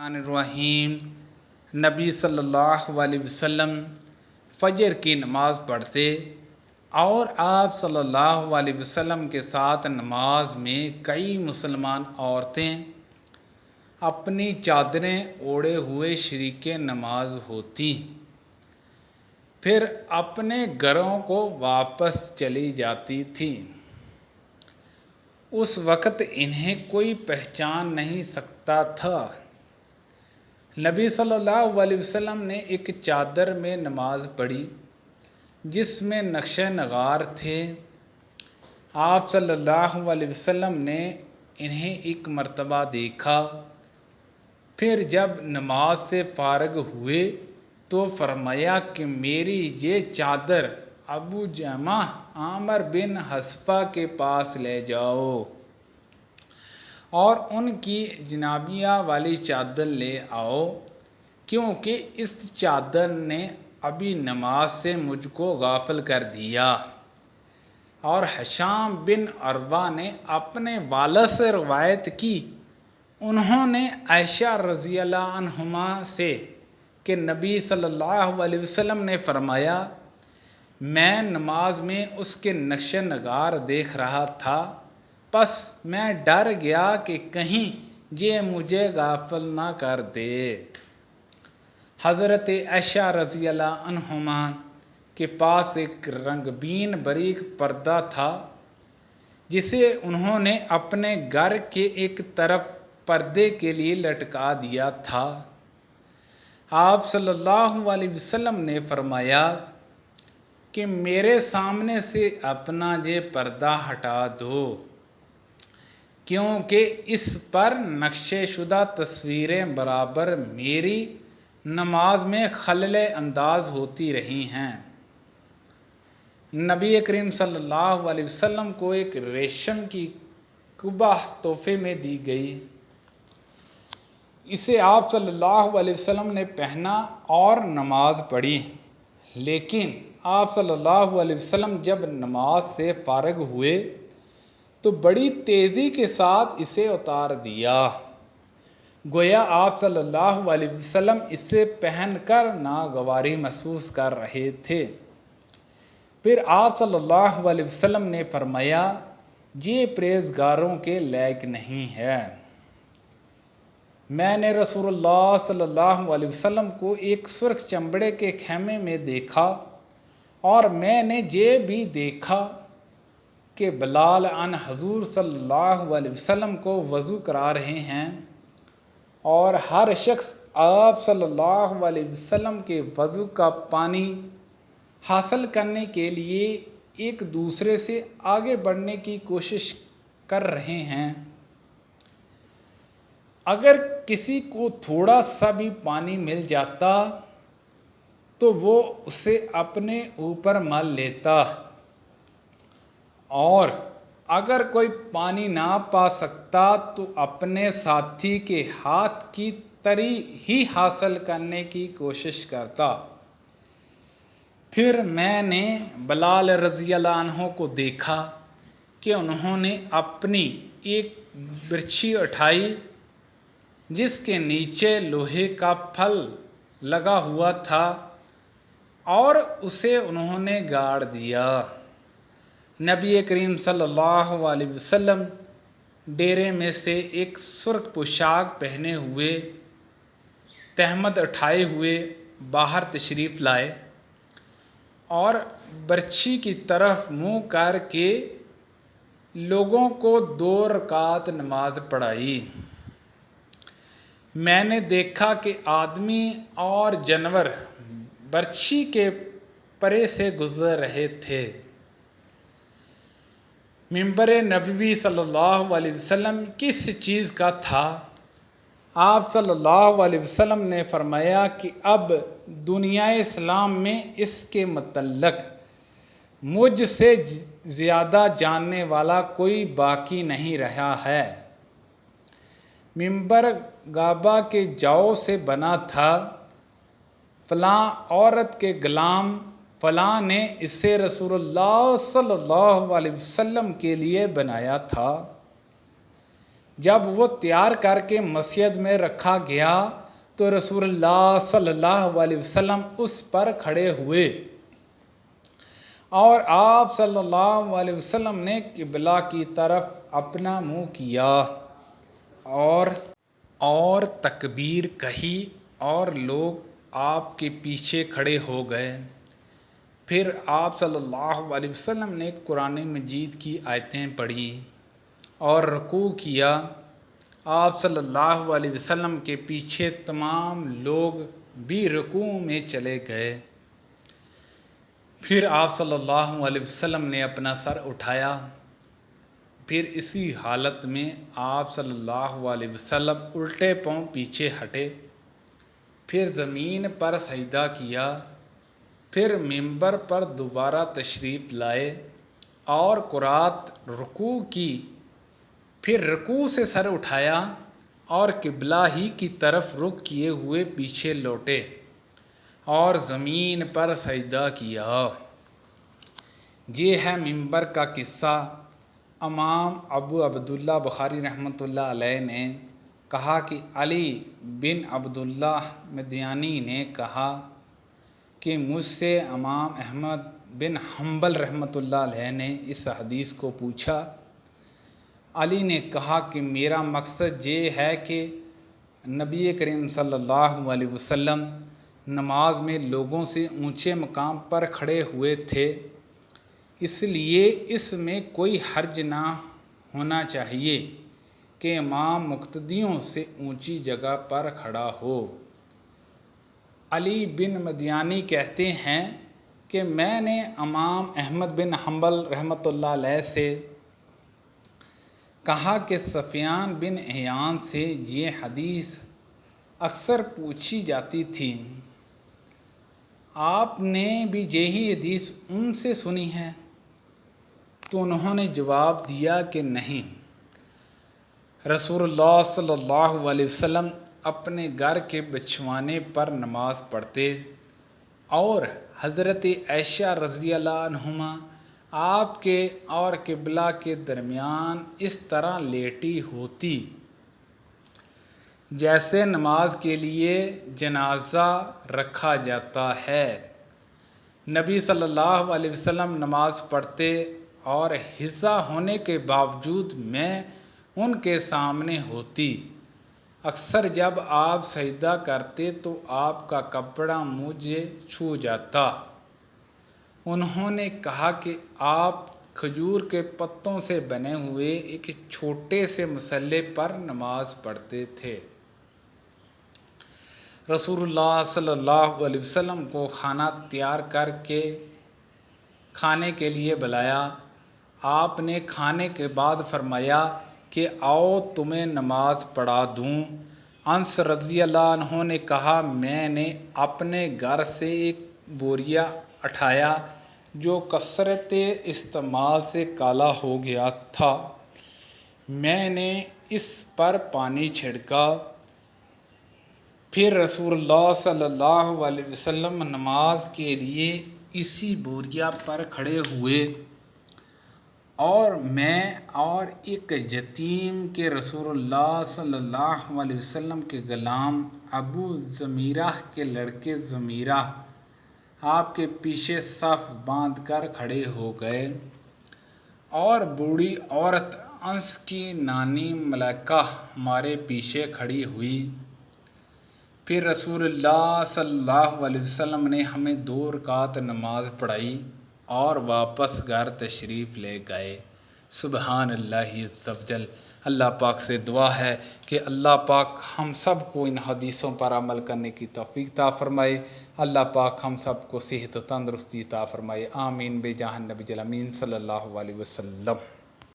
الرحمن الرحیم۔ نبی صلی اللہ علیہ وسلم فجر کی نماز پڑھتے اور آپ صلی اللہ علیہ وسلم کے ساتھ نماز میں کئی مسلمان عورتیں اپنی چادریں اوڑھے ہوئے شریک نماز ہوتی، پھر اپنے گھروں کو واپس چلی جاتی تھیں۔ اس وقت انہیں کوئی پہچان نہیں سکتا تھا۔ نبی صلی اللہ علیہ وسلم نے ایک چادر میں نماز پڑھی جس میں نقش نگار تھے۔ آپ صلی اللہ علیہ وسلم نے انہیں ایک مرتبہ دیکھا، پھر جب نماز سے فارغ ہوئے تو فرمایا کہ میری یہ چادر ابو جمح عامر بن حذفہ کے پاس لے جاؤ اور ان کی جنابیہ والی چادر لے آؤ، کیونکہ اس چادر نے ابھی نماز سے مجھ کو غافل کر دیا۔ اور ہشام بن عروہ نے اپنے والد سے روایت کی، انہوں نے عائشہ رضی اللہ عنہما سے کہ نبی صلی اللہ علیہ وسلم نے فرمایا، میں نماز میں اس کے نقش نگار دیکھ رہا تھا، پس میں ڈر گیا کہ کہیں یہ مجھے غافل نہ کر دے۔ حضرت عائشہ رضی اللہ عنہما کے پاس ایک رنگین باریک پردہ تھا جسے انہوں نے اپنے گھر کے ایک طرف پردے کے لیے لٹکا دیا تھا۔ آپ صلی اللہ علیہ وسلم نے فرمایا کہ میرے سامنے سے اپنا یہ پردہ ہٹا دو، کیونکہ اس پر نقش شدہ تصویریں برابر میری نماز میں خلل انداز ہوتی رہی ہیں۔ نبی کریم صلی اللہ علیہ وسلم کو ایک ریشم کی قبہ تحفے میں دی گئی۔ اسے آپ صلی اللہ علیہ وسلم نے پہنا اور نماز پڑھی، لیکن آپ صلی اللہ علیہ وسلم جب نماز سے فارغ ہوئے تو بڑی تیزی کے ساتھ اسے اتار دیا، گویا آپ صلی اللہ علیہ وسلم اسے پہن کر ناگواری محسوس کر رہے تھے۔ پھر آپ صلی اللہ علیہ وسلم نے فرمایا، یہ پرہیزگاروں کے لائق نہیں ہے۔ میں نے رسول اللہ صلی اللہ علیہ وسلم کو ایک سرخ چمڑے کے خیمے میں دیکھا، اور میں نے یہ بھی دیکھا کہ بلال ان حضور صلی اللہ علیہ وسلم کو وضو کرا رہے ہیں، اور ہر شخص آپ صلی اللہ علیہ وسلم کے وضو کا پانی حاصل کرنے کے لیے ایک دوسرے سے آگے بڑھنے کی کوشش کر رہے ہیں۔ اگر کسی کو تھوڑا سا بھی پانی مل جاتا تو وہ اسے اپنے اوپر مل لیتا، اور اگر کوئی پانی نہ پا سکتا تو اپنے ساتھی کے ہاتھ کی تری ہی حاصل کرنے کی کوشش کرتا۔ پھر میں نے بلال رضی اللہ عنہ کو دیکھا کہ انہوں نے اپنی ایک برچھی اٹھائی جس کے نیچے لوہے کا پھل لگا ہوا تھا، اور اسے انہوں نے گاڑ دیا۔ نبی کریم صلی اللہ علیہ وسلم ڈیرے میں سے ایک سرخ پوشاک پہنے ہوئے، تہمد اٹھائے ہوئے باہر تشریف لائے اور برچھی کی طرف منہ کر کے لوگوں کو 2 رکعت نماز پڑھائی۔ میں نے دیکھا کہ آدمی اور جانور برچھی کے پرے سے گزر رہے تھے۔ منبر نبوی صلی اللہ علیہ وسلم کس چیز کا تھا؟ آپ صلی اللہ علیہ وسلم نے فرمایا کہ اب دنیا اسلام میں اس کے متعلق مجھ سے زیادہ جاننے والا کوئی باقی نہیں رہا ہے۔ منبر گابا کے جو سے بنا تھا، فلاں عورت کے غلام فلاں نے اسے رسول اللہ صلی اللہ علیہ وسلم کے لیے بنایا تھا۔ جب وہ تیار کر کے مسجد میں رکھا گیا تو رسول اللہ صلی اللہ علیہ وسلم اس پر کھڑے ہوئے اور آپ صلی اللہ علیہ وسلم نے قبلہ کی طرف اپنا منہ کیا اور تکبیر کہی اور لوگ آپ کے پیچھے کھڑے ہو گئے۔ پھر آپ صلی اللہ علیہ وسلم نے قرآن مجید کی آیتیں پڑھی اور رکوع کیا۔ آپ صلی اللہ علیہ وسلم کے پیچھے تمام لوگ بھی رکوع میں چلے گئے۔ پھر آپ صلی اللہ علیہ وسلم نے اپنا سر اٹھایا، پھر اسی حالت میں آپ صلی اللہ علیہ وسلم الٹے پاؤں پیچھے ہٹے، پھر زمین پر سجدہ کیا، پھر منبر پر دوبارہ تشریف لائے اور قرات رکوع کی، پھر رکوع سے سر اٹھایا اور قبلہ ہی کی طرف رخ کیے ہوئے پیچھے لوٹے اور زمین پر سجدہ کیا۔ یہ ہے منبر کا قصہ۔ امام ابو عبداللہ بخاری رحمۃ اللہ علیہ نے کہا کہ علی بن عبداللہ مدینی نے کہا کہ مجھ سے امام احمد بن حنبل رحمۃ اللہ علیہ نے اس حدیث کو پوچھا۔ علی نے کہا کہ میرا مقصد یہ ہے کہ نبی کریم صلی اللہ علیہ وسلم نماز میں لوگوں سے اونچے مقام پر کھڑے ہوئے تھے، اس لیے اس میں کوئی حرج نہ ہونا چاہیے کہ امام مقتدیوں سے اونچی جگہ پر کھڑا ہو۔ علی بن مدینی کہتے ہیں کہ میں نے امام احمد بن حنبل رحمۃ اللہ علیہ سے کہا کہ سفیان بن عیان سے یہ حدیث اکثر پوچھی جاتی تھی، آپ نے بھی یہی حدیث ان سے سنی ہے؟ تو انہوں نے جواب دیا کہ نہیں۔ رسول اللہ صلی اللہ علیہ وسلم اپنے گھر کے بچھوانے پر نماز پڑھتے اور حضرت عائشہ رضی اللہ عنہما آپ کے اور قبلہ کے درمیان اس طرح لیٹی ہوتی جیسے نماز کے لیے جنازہ رکھا جاتا ہے۔ نبی صلی اللہ علیہ وسلم نماز پڑھتے اور حصہ ہونے کے باوجود میں ان کے سامنے ہوتی۔ اکثر جب آپ سجدہ کرتے تو آپ کا کپڑا مجھے چھو جاتا۔ انہوں نے کہا کہ آپ کھجور کے پتوں سے بنے ہوئے ایک چھوٹے سے مصلے پر نماز پڑھتے تھے۔ رسول اللہ صلی اللہ علیہ وسلم کو کھانا تیار کر کے کھانے کے لیے بلایا۔ آپ نے کھانے کے بعد فرمایا کہ آؤ تمہیں نماز پڑھا دوں۔ انس رضی اللہ عنہ نے کہا میں نے اپنے گھر سے ایک بوریا اٹھایا جو کثرت استعمال سے کالا ہو گیا تھا، میں نے اس پر پانی چھڑکا، پھر رسول اللہ صلی اللہ علیہ وسلم نماز کے لیے اسی بوریا پر کھڑے ہوئے اور میں اور ایک یتیم کے رسول اللہ صلی اللہ علیہ وسلم کے غلام ابو ضمیرہ کے لڑکے ضمیرہ آپ کے پیچھے صف باندھ کر کھڑے ہو گئے اور بوڑھی عورت انس کی نانی ملائکہ ہمارے پیچھے کھڑی ہوئی۔ پھر رسول اللہ صلی اللہ علیہ وسلم نے ہمیں 2 رکعت نماز پڑھائی اور واپس گھر تشریف لے گئے۔ سبحان اللہ عز و جل۔ اللہ پاک سے دعا ہے کہ اللہ پاک ہم سب کو ان حدیثوں پر عمل کرنے کی توفیق عطا فرمائے۔ اللہ پاک ہم سب کو صحت و تندرستی عطا فرمائے۔ آمین بجاہ النبی الامین صلی اللہ علیہ وسلم۔